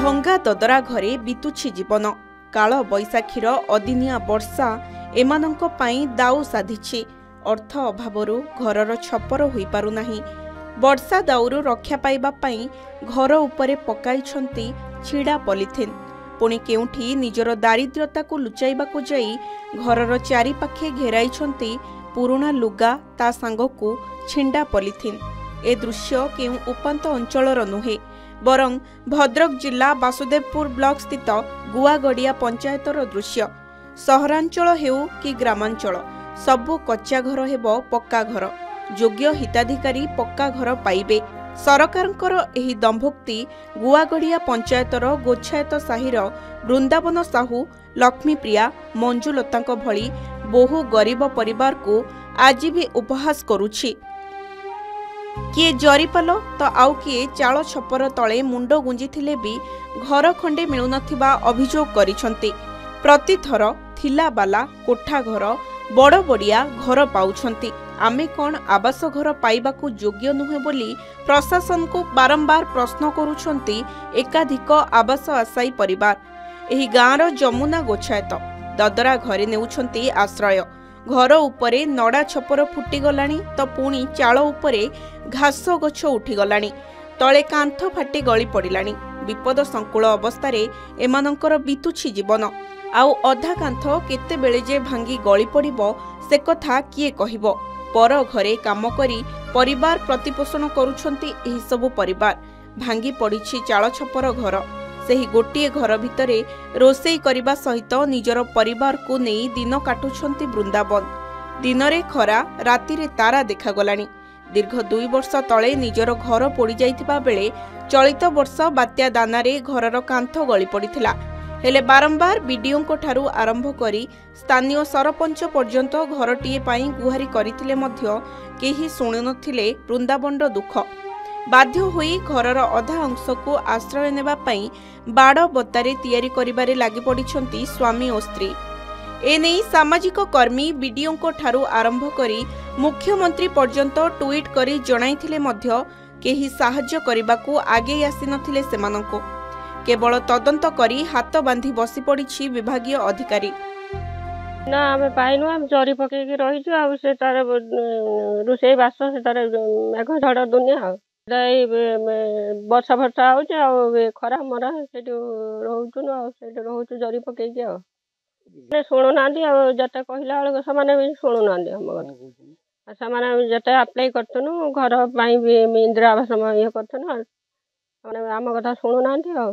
भंगा ददरा घरे बितुछि जीवन। काल बैशाखीर अदिनिया वर्षा एमानंक पाई दाऊ साधिछि। अर्थ अभावरू घरर छपर होई पारु नाही। वर्षा दाऊरू रक्षा पाइबा पाई घर उपरे पकाइछंती छिड़ा पॉलिथिन। पुणी केउठी निजर दारिद्र्यताକୁ लुचाइबाकू जाई घरर चारिपाखे घेराइछंती पुरुणा लुगा ता सांगकू छिंडा पॉलिथिन। ए दृश्य केउ उपांत अंचलर नुहे बरं भद्रक जिला वासुदेवपुर ब्लॉक स्थित गुआगड़िया पंचायतर दृश्य। सहरांचल हेउ कि ग्रामांचल सबु कच्चा घर हेबो पक्का घर। योग्य हिताधिकारी पक्का घर पाइबे। सरकारंकर एही दंभोक्ति गुआगड़िया पंचायतर गोछायत साहिर वृंदावन साहू, लक्ष्मीप्रिया, मंजुलतांक भली बहु गरीब परिवार को आज भी उपहास करुछि। किए जरीपाल तो आउ किए चाल छपर तले मुंड गुंजिथिले भी घर खंडे मिलुनथिबा अभियोग करिसंती। प्रतिथर थिला बाला कोठा घर बड़ बड़िया घर पाउछंती। आमे कौन आवास घर पाइबाकू योग्य नुहे बोली प्रशासन को बारंबार प्रश्न करुछंती एकाधिक आवास आशायी परिवार। एही गाँर जमुना गोछायत ददरा घरे नेउछंती आश्रय। घर उपरे नड़ा छपर फुटिगलाणी तो पुणी चाल उपरे घास गछ उठिगलाणी। तले कांथ फाटी गली पड़िलाणी। विपद संकुल अवस्था एमानंकर बितुछि जीवन। आउ अधा कांथ केते बेले जे भांगी गली पड़िबो से कथा किए कहिबो। पर घरे काम करी परिवार प्रतिपोषण करुछंती एही सबु परिवार। भांगी पड़िछि चाल छपर घर। सेही गोटिए घर भितरे रोषेई करिबा सहित निजर परिवार को नेई दिन काटुछंती वृंदावन। दिनरे खरा रातिरे तारा देखागलाणी। दीर्घ 2 वर्ष तले निजर घर पोड़ी जाइथिबा बेले चलित वर्ष बात्या दानारे घरर कांथ गली पड़िथिला। हेले बारंबार बीडीओ ठारू आरंभ करी स्थानीय सरपंच पर्यंत घरटीए पाई गुहारी करिथिले मध्य केही शुणु नथिले वृंदावनर दुख। बाध्य होई घरर अधा अंश को आश्रय नेबा पाई बाड़ बत्तारे तैयारी करिबारे लागि पड़िछंती स्वामी और स्त्री। एने सामाजिक कर्मी बीडीओ ठारू आरंभ करी मुख्यमंत्री पर्यंत ट्वीट करी जणाइथिले मध्य केही साहाय्य करिबाकू आगे आसी नथिले सेमानंको। केवल तदंत करी हाथ बांधी बसी पड़ी विभागीय अधिकारी। ना आम पाइनु आम जरी पकईकि रहीचु आ से तार रोषेई बास से तार मेघ झड़ दुनिया वर्षा फर्षा होउछ आ खरा मरा से रोहुचु न से रोहुचु जरी पकईकि आ शुणु नांदी आ जता कहला बेले समाने भी शुणु नांदी हम कथा समाने जता अप्लाई करथनु घर पाई भी इंदिरा आवास ये करथनु माने आम कथा शुणु नांदी आ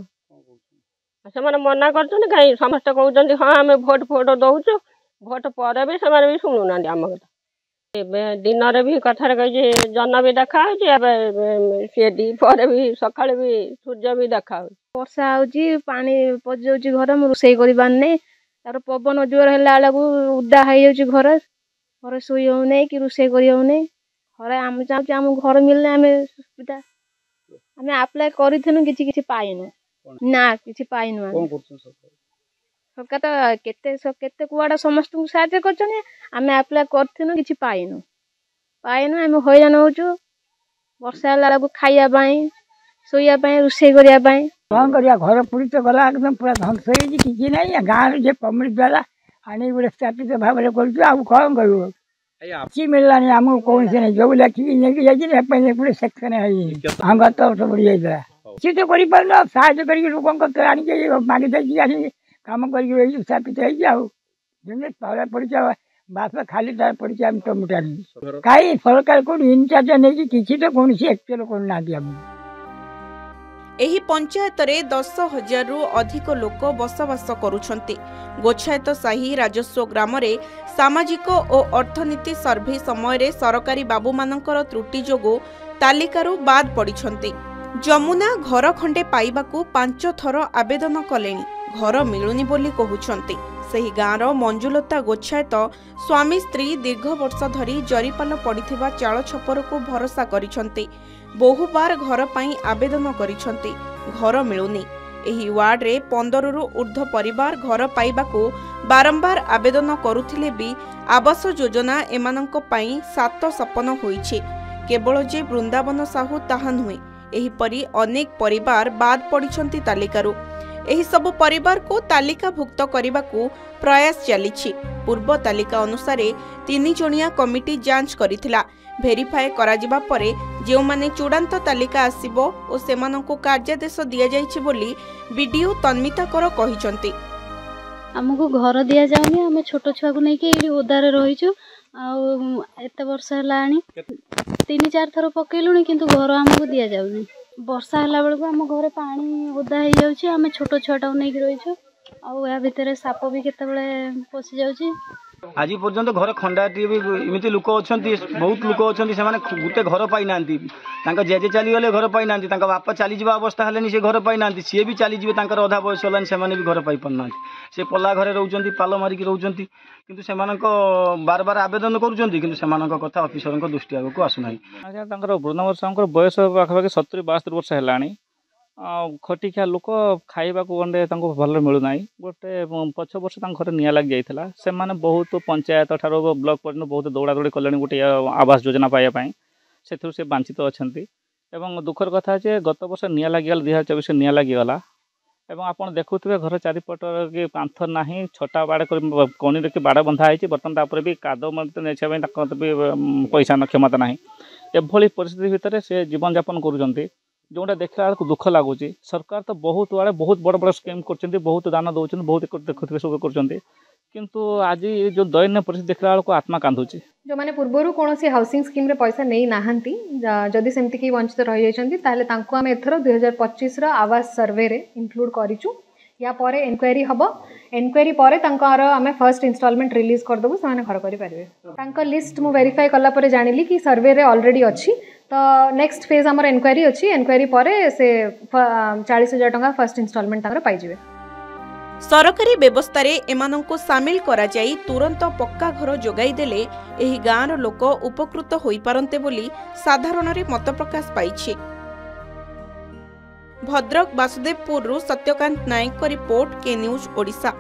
ସେମାନେ ମନା କରୁଛନ୍ତି। କାହିଁ ସମସ୍ତେ କହୁଛନ୍ତି ହଁ ଆମେ ଭୋଟ ଫୋଟ ଦଉଛୁ ଭୋଟ ପରେ ବି ସେମାନେ ବି ଶୁଣୁନାହାନ୍ତି ଆମ କଥା। ଏବେ ଦିନରେ ବି କଥାରେ କହିଛି ଜହ୍ନ ବି ଦେଖା ହେଉଛି ଏବେ ସିଏ ପରେ ବି ସକାଳେ ବି ସୂର୍ଯ୍ୟ ବି ଦେଖା ହେଉଛି। ବର୍ଷା ହେଉଛି ପାଣି ପଶିଯାଉଛି ଘର ମୁଁ ରୋଷେଇ କରିପାରୁନି। ତାର ପବନ ଜୋର ହେଲା ବେଳକୁ ଉଦା ହେଇଯାଉଛି ଘରେ ଶୋଇ ହେଉନି କି ରୋଷେଇ କରି ହେଉନି। ଘରେ ଆମେ ଚାହୁଁଛୁ ଆମ ଘର ମିଳିଲେ ଆମେ ସୁବିଧା। ଆମେ ଆପ୍ଲାଏ କରିଥିଲୁ କିଛି ପାଇନୁ ना किसी पाइनु। सरकार तो केते कुआडा समस्त को साहाय्य करछनी आमे अप्लाई करथिनु किछि पाइनु आमे हैरान होउछु। वर्षा होला को खाइया पई सोइया पई रुसै करिया पई कोन करिया घर पुरी तो गला एकदम पूरा ध्वंस होई कि किछि नै। गाँव जे कमिटी द्वारा आनी गुडे स्थापित भाबरे करछु आ कोन करू कि मिललानी हमको कोन से नै जो लखी नै कि जाई नै पई पुरे सेक्शन है हम तो सब बढ़िया इधर सी तो करी पारना साहाय्य करी लोगों को आनी के मांगी दे आनी काम करी स्थापित है जाओ जने पावला पड़ी जा बास में खाली तार पड़ी जा हम तो मुटानी काई सरकार को इनचार्ज नै कि किछि तो कोन से एक्चुअल कोन ना दिया। एही पंचायत रे 10,000 रु अधिक लोक बसवास करुछंती। गोछायत साही राजस्व ग्राम रे सामाजिक और अर्थनीति सर्वे समय रे सरकारी बाबू मानकर त्रुटि जोगु तालिकारु बाद पड़िछंती। जमुना घर खंडे पाइबाकू 5 थर आवेदन कलेनी घर मिलुनी बोली कहउछंती। सही गाँर मंजुलता गोछायत स्वामी स्त्री दीर्घ वर्ष धरी जरीपाल पड़िथिबा चाल छपर को भरोसा करिछंती। बहु बार घर पाई आवेदन करिछंती घर मिलुनी। एही वार्ड रे 15 रु ऊर्ध्व परिवार घर पाइबाकू बारंबार आवेदन करुथिले भी आवास योजना एमानंक पाई 7 सपन होईछि। केवल जे वृंदावन साहू ताहा नुहे एहीपरि अनेक परिवार बाद पड़िछन्ति तालिकारु। एही सबु परिवार को तालिकाभुक्त करने प्रयास चली। पूर्व तालिका अनुसार 3 जणिया कमिटी जांच करिथिला। भेरिफाए कराजिबा परे जेउ माने चूड़ांत तालिका आसीबो ओ सेमानंकु कार्यादेश दिया जाइछि बोली बीडीओ तन्मिता कर कहिसंती। हमको घर दिया जाउनी, आमे छोट छुआ को नहीं कि ओदारे रहिछु आ एते वर्ष हलानी 3-4 थर पकेलुनी किंतु घर हमको दिया जाउनी। वर्षा हला बेल को हम घर पानी ओदा हो जाउछि, आमे छोट छुआटा नहीं कि रहिछु आ या भितर साप भी केते बेले पसि जाउछि। आज पर्यंत घर खंडाटी भी इमती लोक अच्छा बहुत लोक अच्छा से गोटे घर पाई ना जेजे चलीगले घर पाई ना बापा चली जा अवस्था है से घर पाई ना सी भी चलीजे अधा बयस है से भी घर पाई पाना से पला घरे रोच पाल मारिक रोच किंतु से बार बार आवेदन करुँच कथा ऑफिसर दृष्टि आगे आसुना। वृंदावन साहू बयस पाखापाखि 70-72 वर्ष है। खटिखिया लोक खाइबा गंडे भल मिलूना। गोटे 5 वर्ष घर निया लग जाइला से बहुत पंचायत ठार ब्लॉक पर्यटन बहुत दौड़ा दौड़ी कले गोटे आवास योजना पाइबापी से वंचित अच्छा। दुखर कथा जे गत वर्ष निया लगिगला 2024 निया लगिगला एवं आपड़ देखुवे घर चारिपट कि कांथ ना छटा बाड़ कणी कि बाड़ बंधा है बर्तमान भी काद भी पैसा क्षमता ना एभली परिस्थिति भितर से जीवन यापन करुँच जोटा देखला बेलू दुख लगुच। सरकार तो बहुत आड़े बहुत बड़ बड़ स्कीम कर बहुत दान दौरान बहुत देखुवे सब कर किंतु आज जो दैन्य परिस्थिति देखला बेलू आत्मा कांदुची। जो मैंने पूर्वर कौन हाउसिंग स्कीम रे पैसा नहीं नाहंती जदि सेमती कि वंचित रही जाइछन्ती आम एथर 2025 आवास सर्वे रे इंक्लूड करिचु। या परे एनक्वायरी हम एनक्वायरी परे आम फर्स्ट इंस्टॉलमेंट रिलीज करदेबू से घर करें। लिस्ट मु वेरीफाई कला परे जानिली कि सर्वे रे ऑलरेडी अच्छी तो नेक्स्ट फेज आमर एनक्वायरी अच्छी एनक्वायरी परे से 40,000 टंका फर्स्ट इंस्टॉलमेंट पाइजिबे। सरकारी व्यवस्था रे एमानंको सामिल करा जाई तुरंत पक्का घर जोगाई देले एही गाँर लोक उपकृत होई पारंते बोली साधारण रे मत प्रकाश पाइछि। भद्रक बासुदेवपुर सत्यकांत नायक रिपोर्ट के न्यूज ओडिशा।